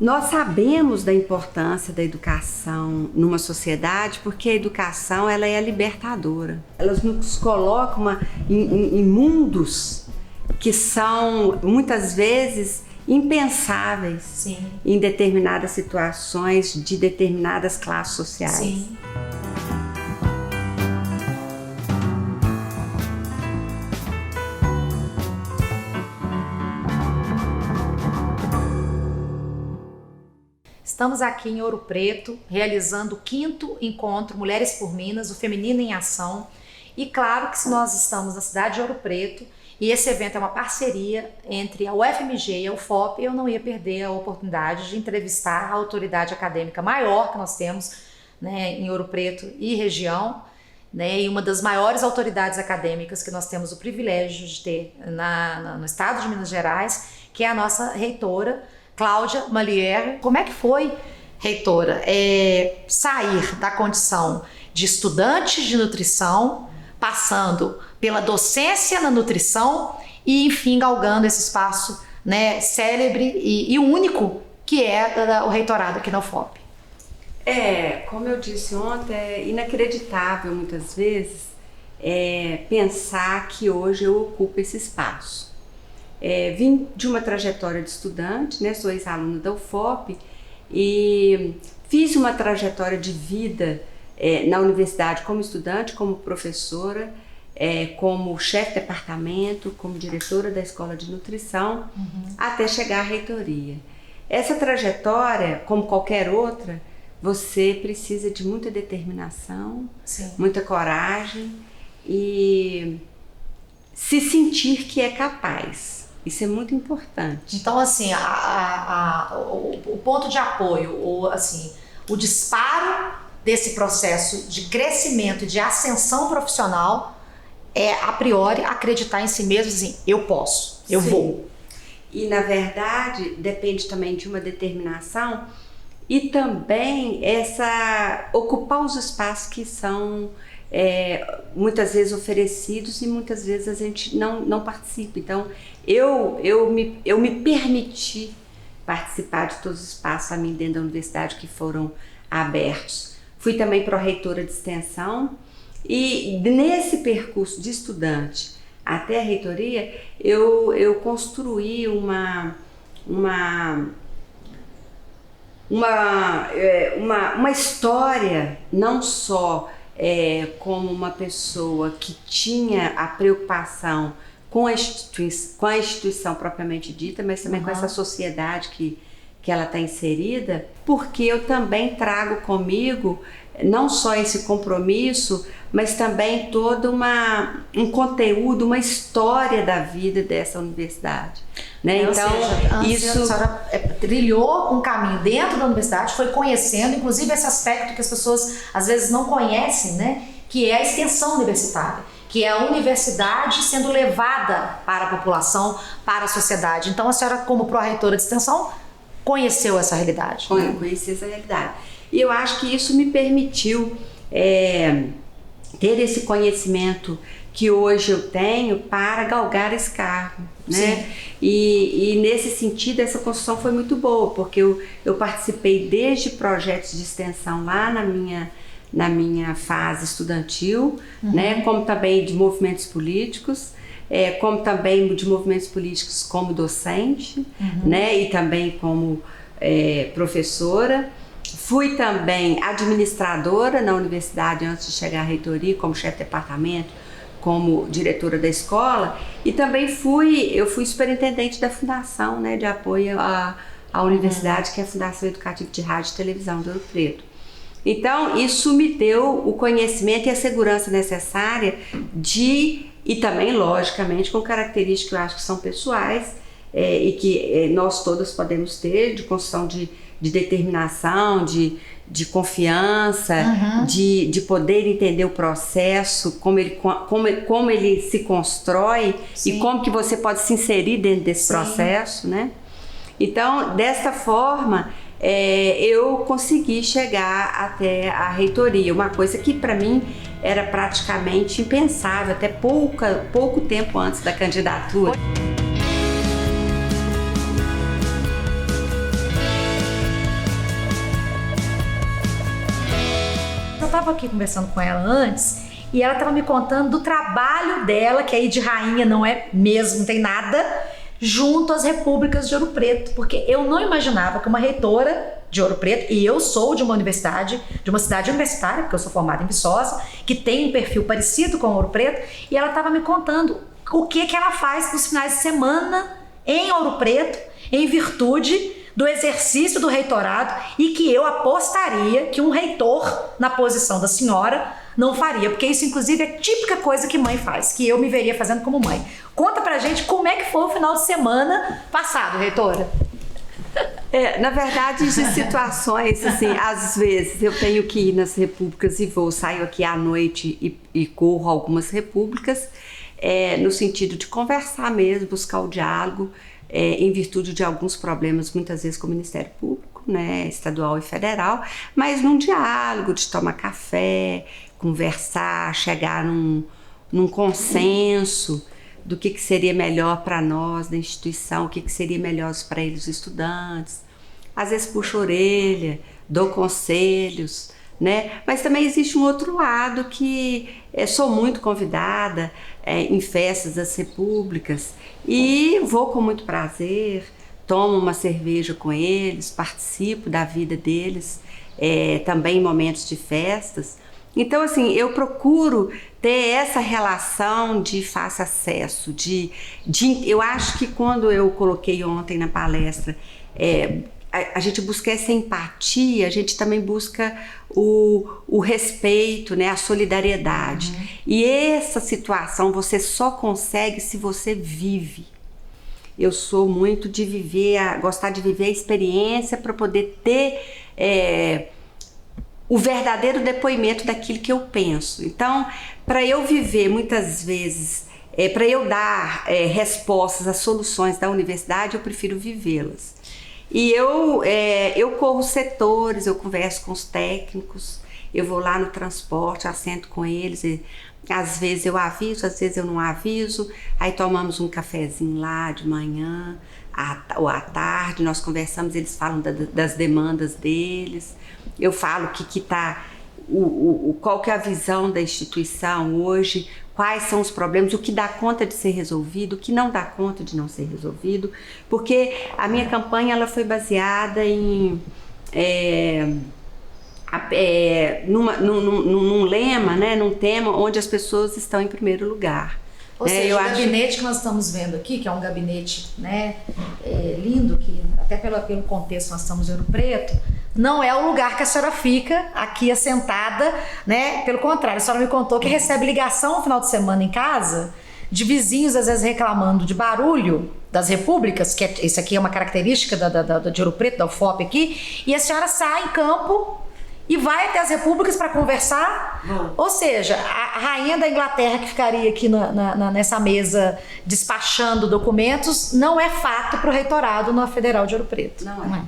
Nós sabemos da importância da educação numa sociedade porque a educação ela é libertadora. Elas nos colocam em mundos que são muitas vezes impensáveis. Sim. Em determinadas situações de determinadas classes sociais. Sim. Estamos aqui em Ouro Preto, realizando o 5º encontro Mulheres por Minas, o Feminino em Ação. E claro que se nós estamos na cidade de Ouro Preto, e esse evento é uma parceria entre a UFMG e a UFOP, eu não ia perder a oportunidade de entrevistar a autoridade acadêmica maior que nós temos, né, em Ouro Preto e região, né, e uma das maiores autoridades acadêmicas que nós temos o privilégio de ter no estado de Minas Gerais, que é a nossa reitora, Cláudia Malier. Como é que foi, reitora, sair da condição de estudante de nutrição, passando pela docência na nutrição e, enfim, galgando esse espaço, né, célebre e único que é o reitorado aqui na UFOP? Como eu disse ontem, é inacreditável muitas vezes pensar que hoje eu ocupo esse espaço. Vim de uma trajetória de estudante, né? Sou ex-aluna da UFOP e fiz uma trajetória de vida na universidade como estudante, como professora, como chefe de departamento, como diretora da escola de nutrição, até chegar à reitoria. Essa trajetória, como qualquer outra, você precisa de muita determinação, sim, muita coragem e se sentir que é capaz. Isso é muito importante. Então, assim, o ponto de apoio, o disparo desse processo de crescimento, de ascensão profissional, é, a priori, acreditar em si mesmo, assim, eu posso, eu vou. E, na verdade, depende também de uma determinação e também ocupar os espaços que são muitas vezes oferecidos e muitas vezes a gente não participa. Então, eu me permiti participar de todos os espaços a mim dentro da universidade que foram abertos. Fui também pró-reitora de extensão e nesse percurso de estudante até a reitoria, eu construí uma história não só como uma pessoa que tinha a preocupação com a instituição propriamente dita, mas também com essa sociedade que ela está inserida, porque eu também trago comigo não só esse compromisso, mas também todo um conteúdo, uma história da vida dessa universidade. Né? Então, a senhora trilhou um caminho dentro da universidade, foi conhecendo, inclusive, esse aspecto que as pessoas às vezes não conhecem, né? Que é a extensão universitária, que é a universidade sendo levada para a população, para a sociedade. Então, a senhora, como pró-reitora de extensão, conheceu essa realidade. Conheci essa realidade. E eu acho que isso me permitiu ter esse conhecimento que hoje eu tenho para galgar esse cargo, né? E nesse sentido, essa construção foi muito boa, porque eu participei desde projetos de extensão lá na minha fase estudantil, né? Como também de movimentos políticos, como também de movimentos políticos como docente, né? E também como professora. Fui também administradora na universidade antes de chegar à reitoria, como chefe de departamento, como diretora da escola, e também eu fui superintendente da fundação, né, de apoio à universidade, que é a Fundação Educativa de Rádio e Televisão de Ouro Preto. Então, isso me deu o conhecimento e a segurança necessária e também, logicamente, com características que eu acho que são pessoais e que nós todas podemos ter, de construção de determinação, de confiança, de poder entender o processo, como ele se constrói. Sim. E como que você pode se inserir dentro desse processo, né? Então, desta forma, eu consegui chegar até a reitoria, uma coisa que para mim era praticamente impensável, até pouco tempo antes da candidatura. estava aqui conversando com ela antes e ela estava me contando do trabalho dela, que aí de rainha não é mesmo, não tem nada, junto às repúblicas de Ouro Preto, porque eu não imaginava que uma reitora de Ouro Preto, e eu sou de uma universidade, de uma cidade universitária, porque eu sou formada em Viçosa, que tem um perfil parecido com Ouro Preto, e ela estava me contando o que ela faz nos finais de semana em Ouro Preto, em virtude do exercício do reitorado, e que eu apostaria que um reitor na posição da senhora não faria, porque isso inclusive é típica coisa que mãe faz, que eu me veria fazendo como mãe. Conta pra gente como é que foi o final de semana passado, reitora. Na verdade, de situações, assim, às vezes eu tenho que ir nas repúblicas e saio aqui à noite e corro algumas repúblicas, no sentido de conversar mesmo, buscar o diálogo, em virtude de alguns problemas, muitas vezes com o Ministério Público, né, estadual e federal, mas num diálogo de tomar café, conversar, chegar num consenso do que seria melhor para nós da instituição, o que seria melhor para eles, os estudantes. Às vezes puxo a orelha, dou conselhos, né? Mas também existe um outro lado que sou muito convidada em festas das repúblicas e vou com muito prazer, tomo uma cerveja com eles, participo da vida deles, também em momentos de festas. Então, assim, eu procuro ter essa relação de fácil acesso, eu acho que quando eu coloquei ontem na palestra, a gente busca essa empatia, a gente também busca o respeito, né, a solidariedade. Uhum. E essa situação você só consegue se você vive. Eu sou muito de gostar de viver a experiência para poder ter o verdadeiro depoimento daquilo que eu penso. Então, para eu viver muitas vezes, para eu dar respostas às soluções da universidade, eu prefiro vivê-las. E eu corro setores, eu converso com os técnicos, eu vou lá no transporte, assento com eles, e às vezes eu aviso, às vezes eu não aviso, aí tomamos um cafezinho lá de manhã ou à tarde, nós conversamos, eles falam das demandas deles, eu falo qual que é a visão da instituição hoje, quais são os problemas, o que dá conta de ser resolvido, o que não dá conta de não ser resolvido, porque a minha campanha ela foi baseada num lema, né, num tema onde as pessoas estão em primeiro lugar. Ou seja, o gabinete que nós estamos vendo aqui, que é um gabinete, né, lindo, que até pelo contexto nós estamos em Ouro Preto, não é o lugar que a senhora fica aqui assentada, né? Pelo contrário, a senhora me contou que recebe ligação no final de semana em casa de vizinhos às vezes reclamando de barulho das repúblicas, que isso aqui é uma característica de Ouro Preto, da UFOP aqui, e a senhora sai em campo e vai até as repúblicas para conversar. Ou seja, a rainha da Inglaterra que ficaria aqui nessa mesa despachando documentos não é fato para o reitorado na Federal de Ouro Preto. Não é.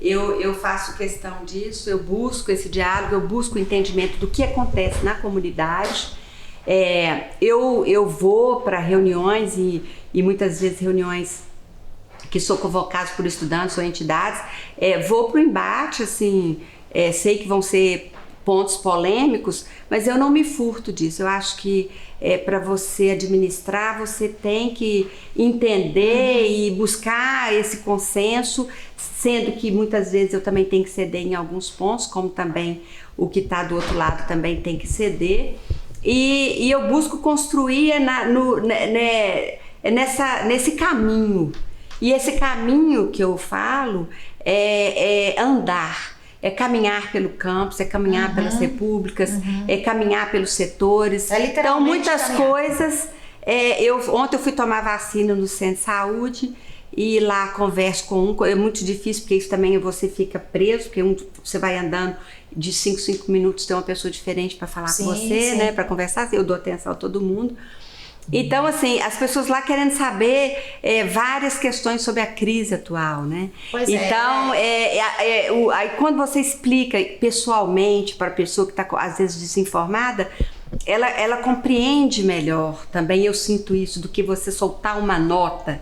Eu faço questão disso, eu busco esse diálogo, eu busco o entendimento do que acontece na comunidade. Eu vou para reuniões e muitas vezes reuniões que são convocadas por estudantes ou entidades, vou para o embate, assim, sei que vão ser pontos polêmicos, mas eu não me furto disso. Eu acho que para você administrar, você tem que entender e buscar esse consenso, sendo que muitas vezes eu também tenho que ceder em alguns pontos, como também o que está do outro lado também tem que ceder. E eu busco construir nesse caminho. E esse caminho que eu falo é andar. É caminhar pelo campus, é caminhar pelas repúblicas, é caminhar pelos setores. Então, muitas coisas. Ontem eu fui tomar vacina no centro de saúde e lá converso com um. É muito difícil, porque isso também você fica preso, porque você vai andando de 5 minutos, tem uma pessoa diferente para falar com você, né? Para conversar. Eu dou atenção a todo mundo. Então, assim, as pessoas lá querendo saber várias questões sobre a crise atual, né? Pois então, aí quando você explica pessoalmente para a pessoa que está, às vezes, desinformada, ela compreende melhor também, eu sinto isso, do que você soltar uma nota.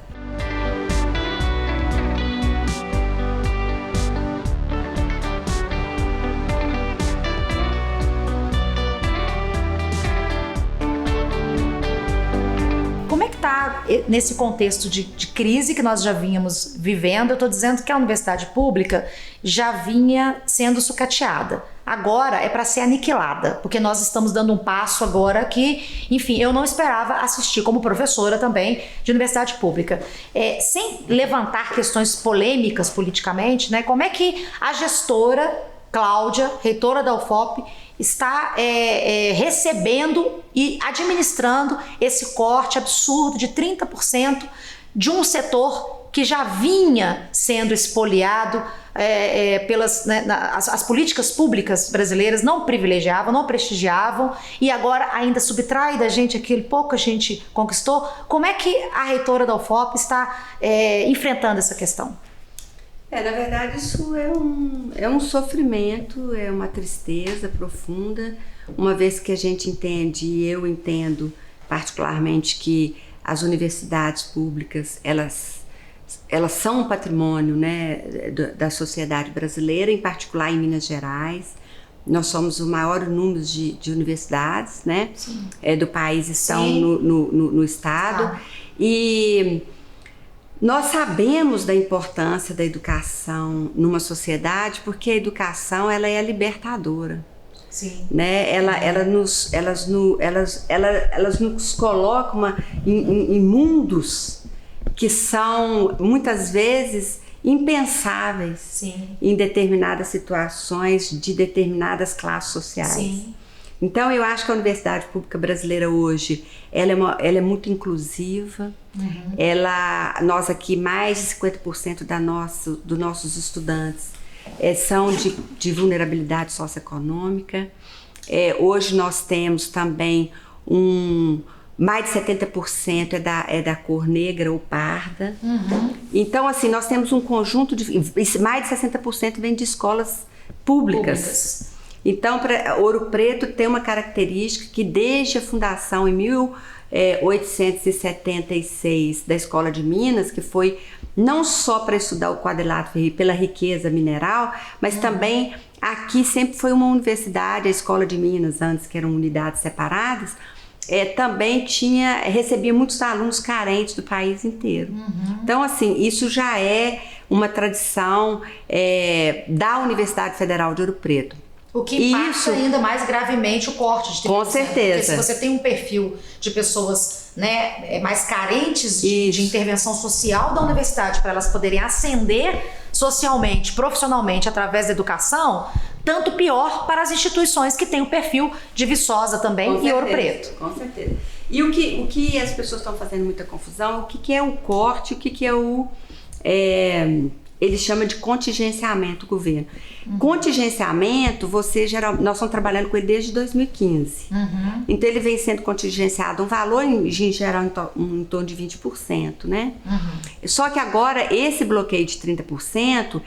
já nesse contexto de crise que nós já vínhamos vivendo, eu estou dizendo que a universidade pública já vinha sendo sucateada. Agora é para ser aniquilada, porque nós estamos dando um passo agora que, enfim, eu não esperava assistir como professora também de universidade pública. Sem levantar questões polêmicas politicamente, né? Como é que a gestora Cláudia, reitora da UFOP, está recebendo e administrando esse corte absurdo de 30% de um setor que já vinha sendo espoliado pelas as políticas públicas brasileiras não privilegiavam, não prestigiavam, e agora ainda subtrai da gente aquilo pouco que a gente conquistou. Como é que a reitora da UFOP está enfrentando essa questão? Na verdade, isso é um sofrimento, é uma tristeza profunda, uma vez que a gente entende, e eu entendo particularmente, que as universidades públicas, elas são um patrimônio, né, da sociedade brasileira, em particular em Minas Gerais. Nós somos o maior número de universidades, né, do país, estão no estado. E nós sabemos da importância da educação numa sociedade, porque a educação, ela é libertadora. Sim. Né? Elas nos colocam em mundos que são muitas vezes impensáveis. Sim. Em determinadas situações de determinadas classes sociais. Sim. Então eu acho que a Universidade Pública Brasileira hoje, ela é muito inclusiva. Uhum. Nós aqui, mais de 50% dos nossos estudantes são de vulnerabilidade socioeconômica. Hoje nós temos também mais de 70% é da cor negra ou parda. Uhum. Então, assim, nós temos um conjunto mais de 60% vem de escolas públicas. Então, Ouro Preto tem uma característica que desde a fundação em 1876 da Escola de Minas, que foi não só para estudar o quadrilátero pela riqueza mineral, mas também aqui sempre foi uma universidade, a Escola de Minas, antes que eram unidades separadas, também recebia muitos alunos carentes do país inteiro. Uhum. Então, assim, isso já é uma tradição da Universidade Federal de Ouro Preto. O que impacta ainda mais gravemente o corte de 30%. Com certeza. Porque se você tem um perfil de pessoas, né, mais carentes de intervenção social da universidade, para elas poderem ascender socialmente, profissionalmente, através da educação, tanto pior para as instituições que têm o perfil de Viçosa também e Ouro Preto. Com certeza. E o que as pessoas estão fazendo muita confusão, o que é o corte, o que é o... Ele chama de contingenciamento, o governo. Uhum. Contingenciamento, nós estamos trabalhando com ele desde 2015. Uhum. Então ele vem sendo contingenciado um valor, em geral, em torno de 20%, né? Uhum. Só que agora, esse bloqueio de 30%,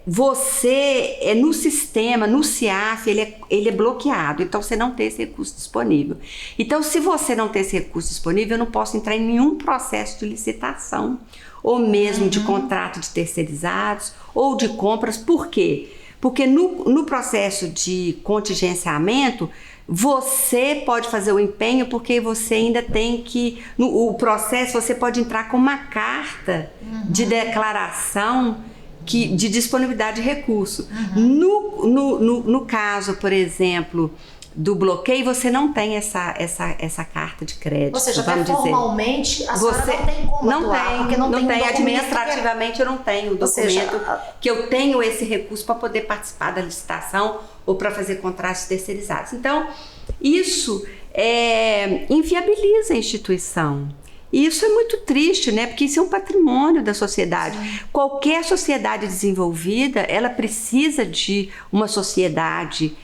você, no sistema, no CIAF, ele é bloqueado. Então você não tem esse recurso disponível. Então, se você não tem esse recurso disponível, eu não posso entrar em nenhum processo de licitação, ou mesmo de contrato de terceirizados, ou de compras. Por quê? Porque no processo de contingenciamento, você pode fazer o empenho, porque você ainda tem que... No processo, você pode entrar com uma carta de declaração de disponibilidade de recurso. No caso, por exemplo, do bloqueio, você não tem essa carta de crédito. Ou seja, até formalmente a senhora não tem como atuar, porque não tem administrativamente eu não tenho o documento que eu tenho esse recurso para poder participar da licitação ou para fazer contratos terceirizados. Então, isso inviabiliza a instituição. E isso é muito triste, né? Porque isso é um patrimônio da sociedade. Sim. Qualquer sociedade desenvolvida, ela precisa de uma sociedade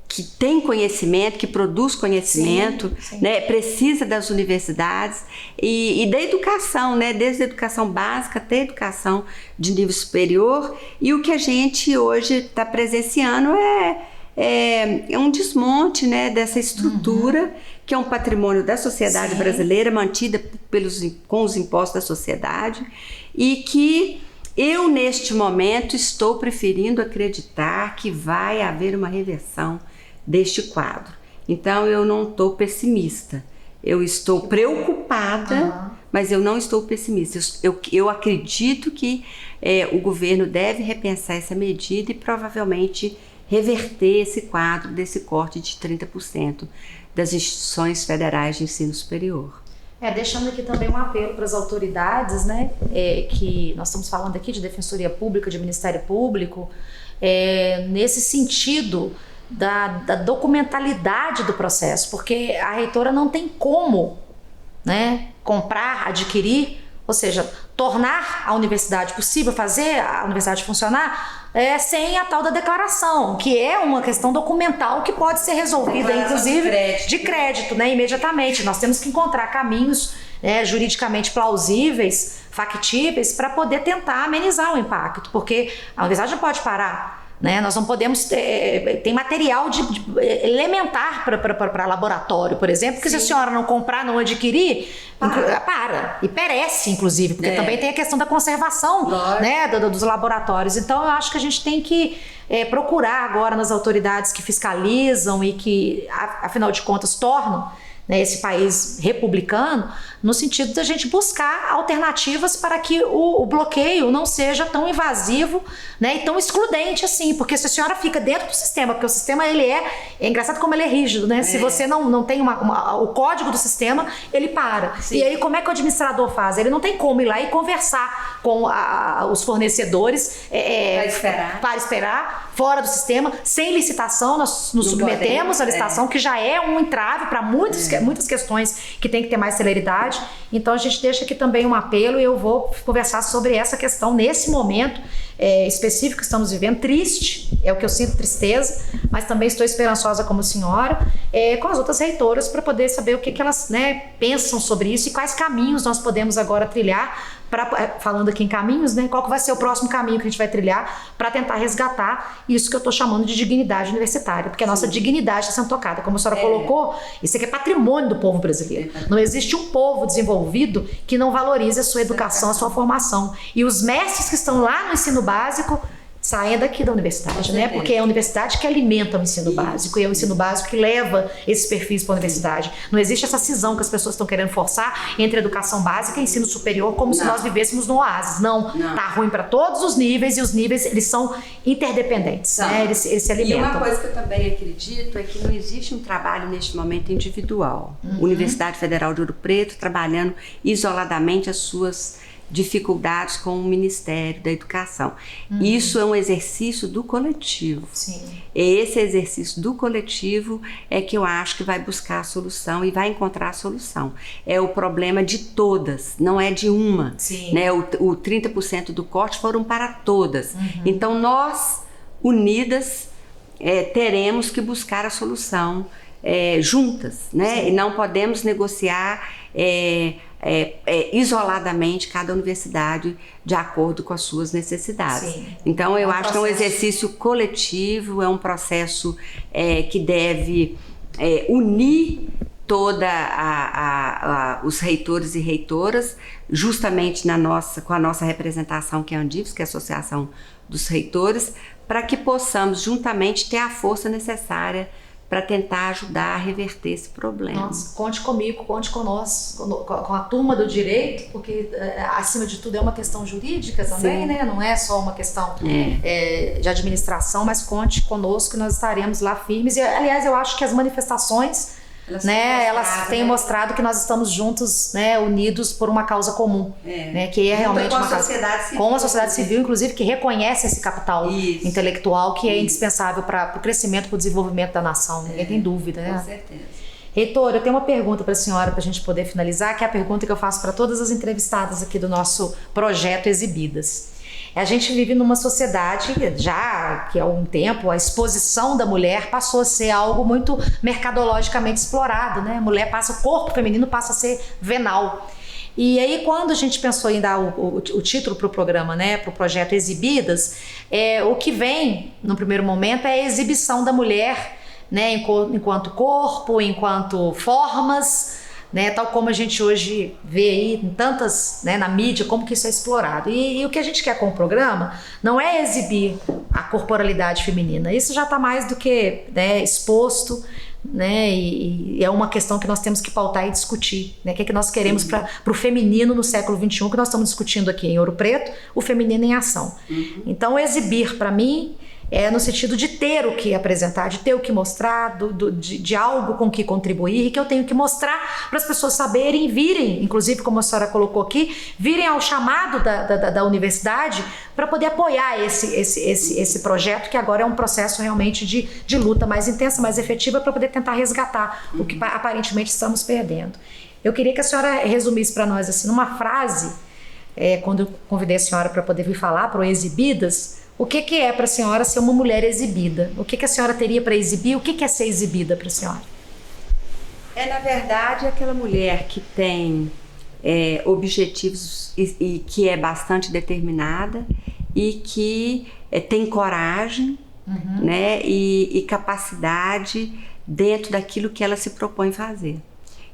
que tem conhecimento, que produz conhecimento, sim. Né? Precisa das universidades e da educação, né? Desde a educação básica até a educação de nível superior. E o que a gente hoje está presenciando é um desmonte, né, dessa estrutura, que é um patrimônio da sociedade sim. brasileira, mantida com os impostos da sociedade, e que eu, neste momento, estou preferindo acreditar que vai haver uma reversão deste quadro. Então, eu não estou pessimista. eu estou preocupada, mas eu não estou pessimista. Eu acredito que o governo deve repensar essa medida e provavelmente reverter esse quadro desse corte de 30% das instituições federais de ensino superior. Deixando aqui também um apelo para as autoridades, né, que nós estamos falando aqui de Defensoria Pública, de Ministério Público, nesse sentido da documentalidade do processo, porque a reitora não tem como, né, comprar, adquirir, ou seja, tornar a universidade possível, fazer a universidade funcionar sem a tal da declaração, que é uma questão documental que pode ser resolvida, inclusive, de crédito, né, imediatamente. Nós temos que encontrar caminhos juridicamente plausíveis, factíveis, para poder tentar amenizar o impacto, porque a universidade não pode parar. Né? Nós não podemos tem material elementar para laboratório, por exemplo, que se a senhora não comprar, não adquirir, para e perece, inclusive, porque também tem a questão da conservação, né, dos laboratórios. Então eu acho que a gente tem que procurar agora nas autoridades que fiscalizam e que, afinal de contas, tornam, né, esse país republicano, no sentido da gente buscar alternativas para que o bloqueio não seja tão invasivo, né, e tão excludente assim, porque se a senhora fica dentro do sistema, porque o sistema ele é engraçado como ele é rígido, né? Se você não tem o código do sistema, ele para. Sim. E aí como é que o administrador faz? Ele não tem como ir lá e conversar com os fornecedores para esperar fora do sistema, sem licitação. Nós nos submetemos à licitação, que já é um entrave para muitas questões que tem que ter mais celeridade. Então a gente deixa aqui também um apelo, e eu vou conversar sobre essa questão nesse momento específico que estamos vivendo, triste, é o que eu sinto, tristeza, mas também estou esperançosa como senhora, com as outras reitoras, para poder saber o que elas, né, pensam sobre isso e quais caminhos nós podemos agora trilhar, falando aqui em caminhos, né, qual que vai ser o próximo caminho que a gente vai trilhar para tentar resgatar isso que eu estou chamando de dignidade universitária, porque a nossa dignidade está sendo tocada, como a senhora colocou, isso aqui é patrimônio do povo brasileiro. Não existe um povo desenvolvido que não valorize a sua educação, a sua formação. E os mestres que estão lá no ensino básico saia daqui da universidade, né? Porque é a universidade que alimenta o ensino básico, e é o ensino básico que leva esses perfis para a universidade. Não existe essa cisão que as pessoas estão querendo forçar entre educação básica e ensino superior, como se nós vivêssemos no oásis. Não. Tá ruim para todos os níveis, e os níveis eles são interdependentes, né? Eles se alimentam. E uma coisa que eu também acredito é que não existe um trabalho neste momento individual. Universidade Federal de Ouro Preto trabalhando isoladamente as suas dificuldades com o Ministério da Educação. Isso é um exercício do coletivo. Sim. Esse exercício do coletivo é que eu acho que vai buscar a solução e vai encontrar a solução. É o problema de todas, não é de uma. Sim. Né? O 30% do corte foram para todas. Então nós, unidas, teremos que buscar a solução juntas, né? Sim. E não podemos negociar isoladamente cada universidade de acordo com as suas necessidades. Sim. Então eu acho que é um exercício coletivo, é um processo que deve unir toda os reitores e reitoras, justamente com a nossa representação, que é a Andifes, que é a Associação dos Reitores, para que possamos juntamente ter a força necessária para tentar ajudar a reverter esse problema. Nossa, conte comigo, conte com nós, com a turma do direito, porque acima de tudo é uma questão jurídica também, Sim. né? Não é só uma questão de administração, mas conte conosco que nós estaremos lá firmes. E, aliás, eu acho que as manifestações, elas têm mostrado que nós estamos juntos, né, unidos por uma causa comum, né, que é realmente com uma a sociedade civil, com a sociedade civil, inclusive, que reconhece esse capital intelectual que é Isso. indispensável para o crescimento, para o desenvolvimento da nação. Ninguém tem dúvida, né? Com certeza. Reitora, eu tenho uma pergunta para a senhora, para a gente poder finalizar, que é a pergunta que eu faço para todas as entrevistadas aqui do nosso projeto Exibidas. A gente vive numa sociedade, já que há um tempo, a exposição da mulher passou a ser algo muito mercadologicamente explorado, né? O corpo feminino passa a ser venal. E aí, quando a gente pensou em dar o título para o programa, né, para o projeto Exibidas, o que vem, no primeiro momento, é a exibição da mulher, né, enquanto corpo, enquanto formas, né, tal como a gente hoje vê aí em tantas, né, na mídia, como que isso é explorado. E o que a gente quer com o programa não é exibir a corporalidade feminina, isso já está mais do que, né, exposto, né? E é uma questão que nós temos que pautar e discutir, né? O que é que nós queremos para o feminino no século XXI, que nós estamos discutindo aqui em Ouro Preto, o feminino em ação. Então, exibir, para mim, é no sentido de ter o que apresentar, de ter o que mostrar, de algo com que contribuir, e que eu tenho que mostrar para as pessoas saberem, virem, inclusive como a senhora colocou aqui, virem ao chamado da universidade para poder apoiar esse projeto, que agora é um processo realmente de luta mais intensa, mais efetiva, para poder tentar resgatar o que aparentemente estamos perdendo. Eu queria que a senhora resumisse para nós, assim, numa frase, quando eu convidei a senhora para poder vir falar para o Exibidas, o que é para a senhora ser uma mulher exibida? O que a senhora teria para exibir? O que é ser exibida para a senhora? Na verdade, aquela mulher que tem objetivos e que é bastante determinada e que tem coragem, né, e capacidade dentro daquilo que ela se propõe fazer.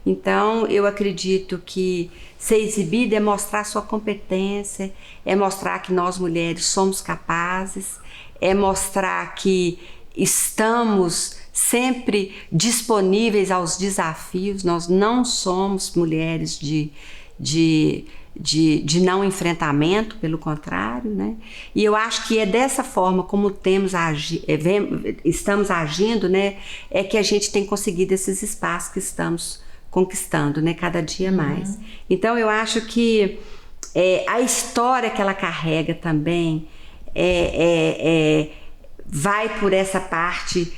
Então, eu acredito que ser exibida é mostrar sua competência, é mostrar que nós mulheres somos capazes, é mostrar que estamos sempre disponíveis aos desafios. Nós não somos mulheres de não enfrentamento, pelo contrário, né? E eu acho que é dessa forma como estamos agindo, né, é que a gente tem conseguido esses espaços que estamos conquistando, né, cada dia mais. Então eu acho que a história que ela carrega também vai por essa parte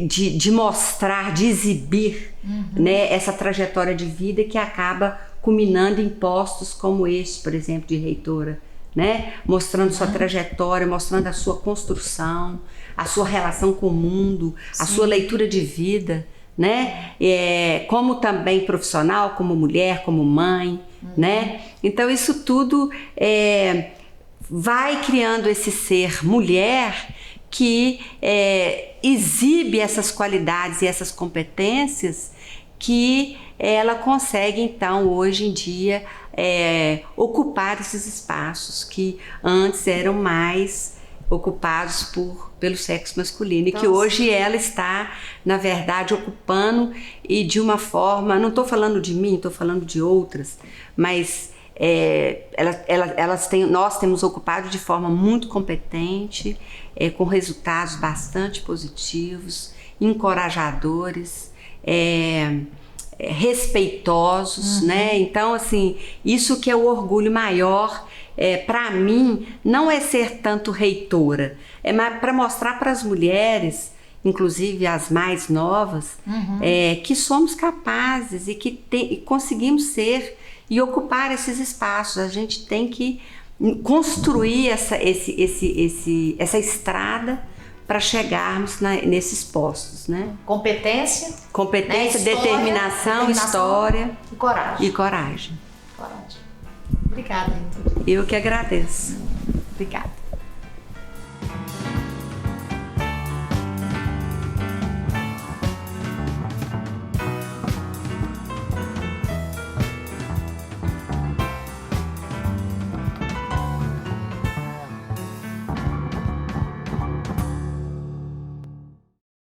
de mostrar, de exibir, né, essa trajetória de vida que acaba culminando em postos como este, por exemplo, de reitora, né, mostrando sua trajetória, mostrando a sua construção, a sua relação com o mundo, a sua leitura de vida, né? Como também profissional, como mulher, como mãe, né? Então isso tudo vai criando esse ser mulher que exibe essas qualidades e essas competências que ela consegue, então, hoje em dia, ocupar esses espaços que antes eram mais ocupados pelo sexo masculino, e que hoje ela está, na verdade, ocupando, e de uma forma, não estou falando de mim, estou falando de outras, mas nós temos ocupado de forma muito competente, com resultados bastante positivos, encorajadores, respeitosos, né? Então, assim, isso que é o orgulho maior. Para mim, não é ser tanto reitora, para mostrar para as mulheres, inclusive as mais novas, que somos capazes e que conseguimos ser e ocupar esses espaços. A gente tem que construir essa estrada para chegarmos nesses postos, né? Competência, né? História, determinação, história e coragem. Coragem. Obrigada, então. Eu que agradeço. Obrigada.